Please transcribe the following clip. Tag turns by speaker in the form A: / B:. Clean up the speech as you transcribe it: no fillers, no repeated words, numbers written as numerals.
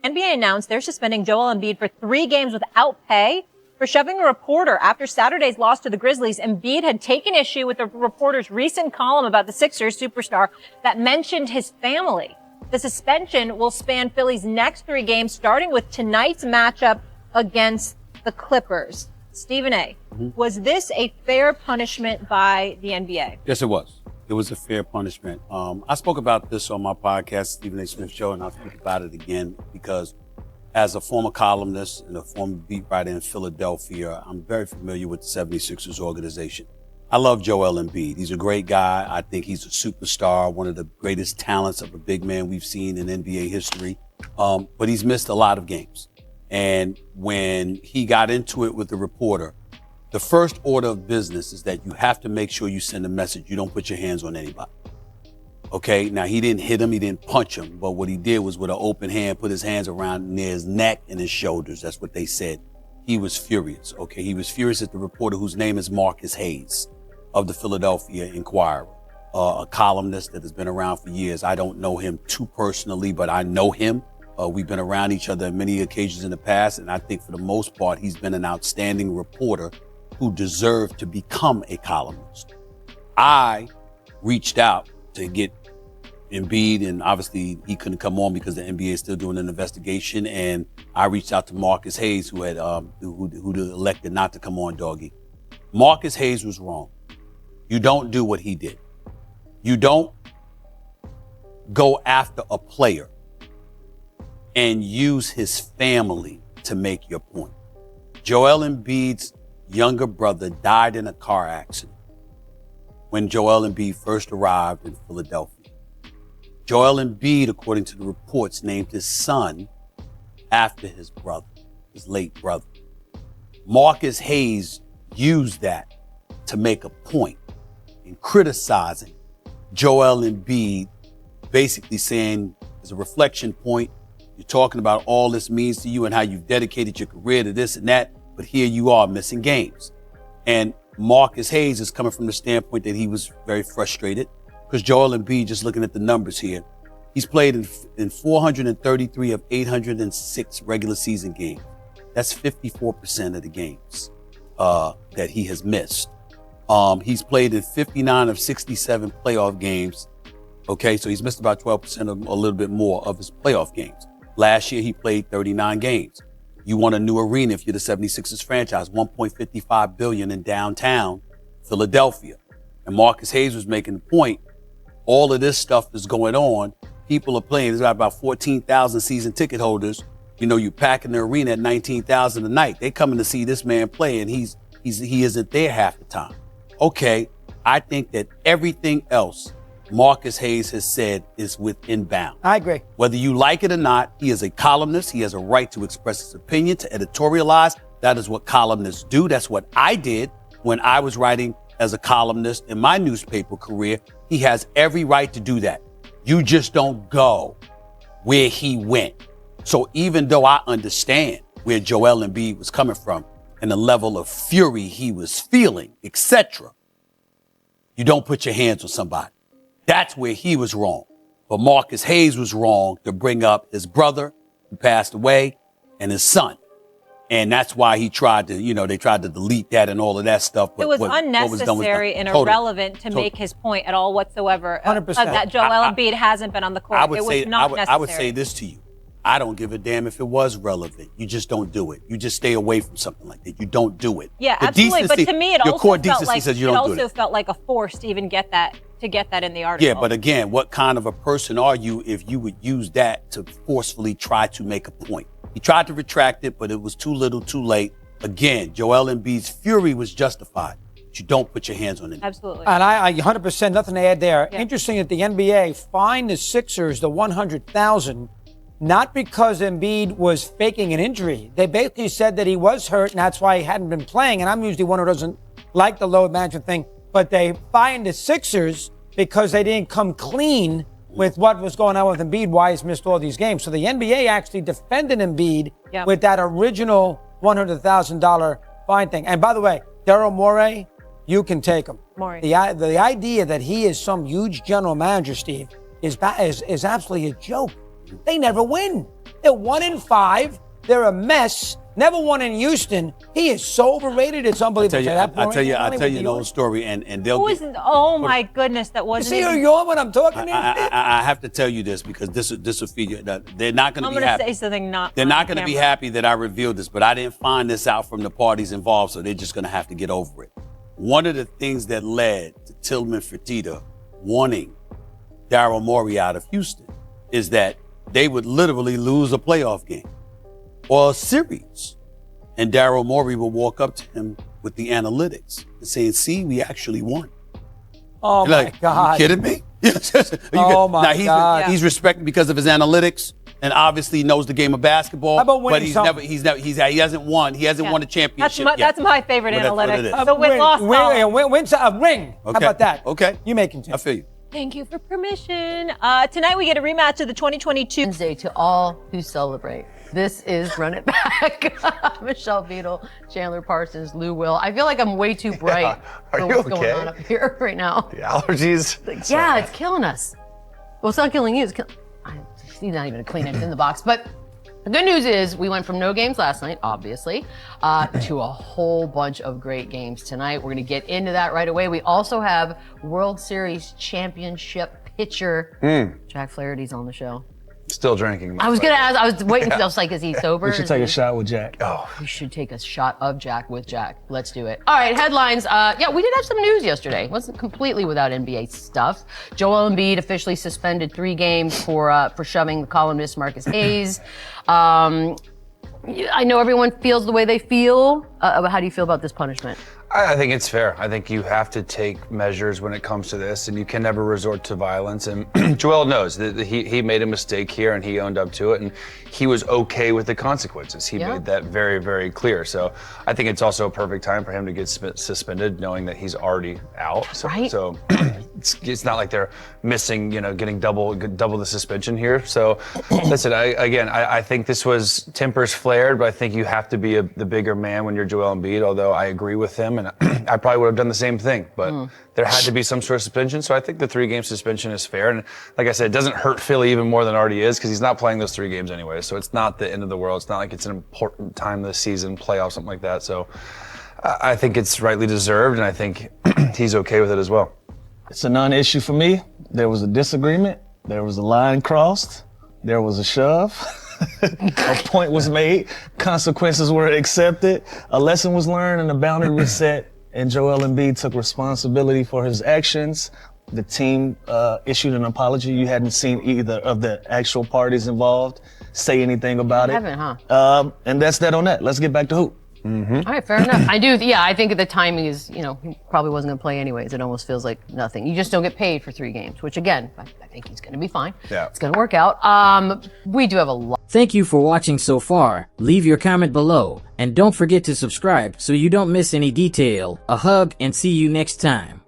A: NBA announced they're suspending Joel Embiid for 3 games without pay for shoving a reporter after Saturday's loss to the Grizzlies. Embiid had taken issue with the reporter's recent column about the Sixers superstar that mentioned his family. The suspension will span Philly's next 3 games, starting with tonight's matchup against the Clippers. Stephen A., was this a fair punishment by the NBA?
B: Yes, it was. It was a fair punishment. I spoke about this on my podcast, Stephen A. Smith Show, and I'll speak about it again because as a former columnist and a former beat writer in Philadelphia, I'm very familiar with the 76ers organization. I love Joel Embiid. He's a great guy. I think he's a superstar, one of the greatest talents of a big man we've seen in NBA history. But he's missed a lot of games. And when he got into it with the reporter, the first order of business is that you have to make sure you send a message. You don't put your hands on anybody. Okay, now he didn't hit him, he didn't punch him, but what he did was with an open hand, put his hands around near his neck and his shoulders. That's what they said. He was furious, okay? He was furious at the reporter whose name is Marcus Hayes of the Philadelphia Inquirer, a columnist that has been around for years. I don't know him too personally, but I know him. We've been around each other on many occasions in the past, and I think for the most part, he's been an outstanding reporter who deserved to become a columnist. I reached out to get Embiid, and obviously he couldn't come on because the NBA is still doing an investigation, and I reached out to Marcus Hayes, who elected not to come on, Doggy. Marcus Hayes was wrong. You don't do what he did. You don't go after a player and use his family to make your point. Joel Embiid's younger brother died in a car accident when Joel Embiid first arrived in Philadelphia. Joel Embiid, according to the reports, named his son after his brother, his late brother. Marcus Hayes used that to make a point in criticizing Joel Embiid, basically saying, as a reflection point, you're talking about all this means to you and how you've dedicated your career to this and that, but here you are missing games. And Marcus Hayes is coming from the standpoint that he was very frustrated because Joel Embiid, just looking at the numbers here, he's played in 433 of 806 regular season games. That's 54% of the games that he has missed. He's played in 59 of 67 playoff games. Okay, so he's missed about 12% or a little bit more of his playoff games. Last year, he played 39 games. You want a new arena if you're the 76ers franchise, $1.55 billion in downtown Philadelphia. And Marcus Hayes was making the point, all of this stuff is going on. People are playing. There's about 14,000 season ticket holders. You know, you're packing the arena at 19,000 a night. They're coming to see this man play, and he isn't there half the time. Okay, I think that everything else Marcus Hayes has said is within bounds.
C: I agree.
B: Whether you like it or not, he is a columnist. He has a right to express his opinion, to editorialize. That is what columnists do. That's what I did when I was writing as a columnist in my newspaper career. He has every right to do that. You just don't go where he went. So even though I understand where Joel Embiid was coming from and the level of fury he was feeling, etc., you don't put your hands on somebody. That's where he was wrong. But Marcus Hayes was wrong to bring up his brother who passed away and his son. And that's why he tried to, they tried to delete that and all of that stuff. But
A: it was unnecessary and irrelevant to make his point at all whatsoever.
C: 100%.
A: That Joel Embiid hasn't been on the court. It was not necessary.
B: I would say this to you. I don't give a damn if it was relevant. You just don't do it. You just stay away from something like that. You don't do it.
A: Yeah, absolutely. But to me, it also felt like a force to even get that in the article.
B: Yeah, but again, what kind of a person are you if you would use that to forcefully try to make a point? He tried to retract it, but it was too little, too late. Again, Joel Embiid's fury was justified. But you don't put your hands on it.
A: Absolutely.
C: And I 100%, nothing to add there.
A: Yeah.
C: Interesting that the NBA fined the Sixers the $100,000, not because Embiid was faking an injury. They basically said that he was hurt, and that's why he hadn't been playing. And I'm usually one who doesn't like the load management thing. But they fined the Sixers because they didn't come clean with what was going on with Embiid, why he's missed all these games. So the NBA actually defended Embiid with that original $100,000 fine thing. And by the way, Daryl Morey, you can take him. The idea that he is some huge general manager, Steve, is absolutely a joke. They never win. They're 1-5. They're a mess. Never won in Houston. He is so overrated. It's unbelievable.
B: I'll tell you an old story, and they'll get.
A: Oh my goodness, that
C: You
A: wasn't.
C: see who you're when I'm talking to you?
B: I have to tell you this because this will feed you. They're not going to be happy.
A: I'm going to say something not.
B: They're not going to be happy that I revealed this, but I didn't find this out from the parties involved, so they're just going to have to get over it. One of the things that led to Tillman Fertitta wanting Daryl Morey out of Houston is that they would literally lose a playoff game or a series. And Daryl Morey will walk up to him with the analytics and saying, see, we actually won.
C: Oh, my God.
B: You kidding me?
C: Oh, my God.
B: He's respected because of his analytics and obviously knows the game of basketball.
C: How about winning
B: but he hasn't won a championship yet.
A: That's my favorite analytic.
B: That's
A: the win-loss column.
C: A ring.
B: Okay.
C: How about that?
B: Okay.
C: You may continue.
B: I feel you.
A: Thank you for permission. Tonight we get a rematch of the 2022
D: Wednesday to all who celebrate. This is Run It Back. Michelle Beadle, Chandler Parsons, Lou Will. I feel like I'm way too bright for what's going on up here right now.
E: The allergies?
D: Yeah, it's killing us. Well, it's not killing you. He's not even clean it in the box. But the good news is we went from no games last night, obviously, to a whole bunch of great games tonight. We're going to get into that right away. We also have World Series championship pitcher Jack Flaherty's on the show.
E: Still drinking.
D: I was going to ask, I was waiting, I was like, is he sober?
F: We should take a shot with Jack.
E: Oh.
D: We should take a shot of Jack with Jack. Let's do it. All right, headlines. Yeah, we did have some news yesterday. It wasn't completely without NBA stuff. Joel Embiid officially suspended 3 games for shoving the columnist Marcus Hayes. I know everyone feels the way they feel. How do you feel about this punishment?
E: I think it's fair. I think you have to take measures when it comes to this, and you can never resort to violence. And Joel knows that he made a mistake here, and he owned up to it, and he was okay with the consequences. He made that very, very clear. So I think it's also a perfect time for him to get suspended, knowing that he's already out. So,
D: right.
E: So it's not like they're missing, getting double the suspension here. So listen, I think this was tempers flared, but I think you have to be the bigger man when you're Joel Embiid. Although I agree with him. And I probably would have done the same thing, but there had to be some sort of suspension. So I think the 3-game suspension is fair. And like I said, it doesn't hurt Philly even more than it already is because he's not playing those 3 games anyway. So it's not the end of the world. It's not like it's an important time of the season, playoff, something like that. So I think it's rightly deserved, and I think he's okay with it as well.
F: It's a non-issue for me. There was a disagreement. There was a line crossed. There was a shove. A point was made, consequences were accepted, a lesson was learned, and a boundary was set, and Joel Embiid took responsibility for his actions. The team issued an apology. You hadn't seen either of the actual parties involved say anything about it.
D: I haven't, huh?
F: And that's that on that. Let's get back to hoop.
D: Mm-hmm. All right, fair enough. I think the timing is, he probably wasn't going to play anyways. It almost feels like nothing. You just don't get paid for 3 games, which again, I think he's going to be fine.
E: Yeah.
D: It's going to work out. We do have a lot.
G: Thank you for watching so far. Leave your comment below and don't forget to subscribe so you don't miss any detail. A hug and see you next time.